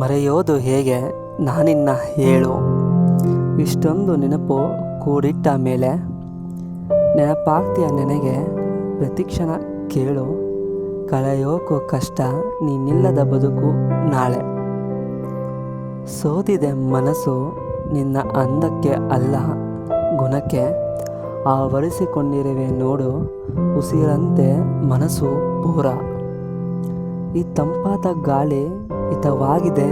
ಮರೆಯೋದು ಹೇಗೆ ನಾನಿನ್ನ ಹೇಳು, ಇಷ್ಟೊಂದು ನೆನಪು ಕೂಡಿಟ್ಟ ಮೇಲೆ ನೆನಪಾಗ್ತೀಯ ನನಗೆ ಪ್ರತಿಕ್ಷಣ ಕೇಳು. ಕಳೆಯೋಕು ಕಷ್ಟ ನೀನಿಲ್ಲದ ಬದುಕು ನಾಳೆ. ಸೋತಿದೆ ಮನಸ್ಸು ನಿನ್ನ ಅಂದಕ್ಕೆ ಅಲ್ಲ ಗುಣಕ್ಕೆ, ಆವರಿಸಿಕೊಂಡಿರುವೆ ನೋಡು ಉಸಿರಂತೆ ಮನಸ್ಸು ಪೂರ. ಈ ತಂಪಾದ ಗಾಳಿ ಹಿತವಾಗಿದೆ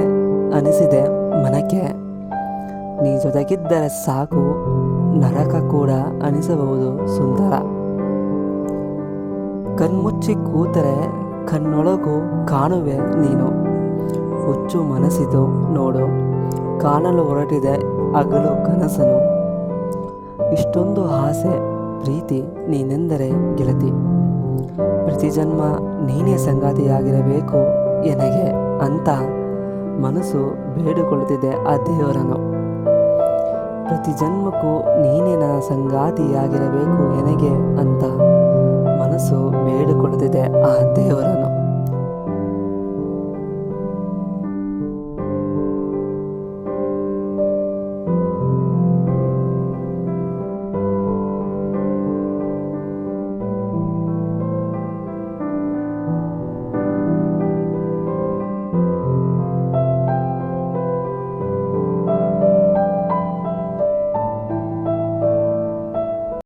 ಅನಿಸಿದೆ ಮನಕ್ಕೆ, ನೀ ಜೊತೆಗಿದ್ದರೆ ಸಾಕು ನರಕ ಕೂಡ ಅನಿಸಬಹುದು ಸುಂದರ. ಕಣ್ಮುಚ್ಚಿ ಕೂತರೆ ಕಣ್ಣೊಳಗು ಕಾಣುವೆ ನೀನು, ಹುಚ್ಚು ಮನಸ್ಸಿದು ನೋಡು ಕಾಣಲು ಹೊರಟಿದೆ ಹಗಲು ಕನಸನು. ಇಷ್ಟೊಂದು ಆಸೆ ಪ್ರೀತಿ ನೀನೆಂದರೆ ಗೆಳತಿ, ಪ್ರತಿ ಜನ್ಮ ನೀನೇ ಸಂಗಾತಿಯಾಗಿರಬೇಕು ಎನಗೆ ಅಂತ ಮನಸ್ಸು ಬೇಡಿಕೊಳ್ಳುತ್ತಿದೆ ಆ ದೇವರನು. ಪ್ರತಿ ಜನ್ಮಕ್ಕೂ ನೀನೇ ನನ್ನ ಸಂಗಾತಿಯಾಗಿರಬೇಕು ಎನಗೆ ಅಂತ ಮನಸ್ಸು ಬೇಡಿಕೊಳ್ಳುತ್ತಿದೆ ಆ ದೇವರನು.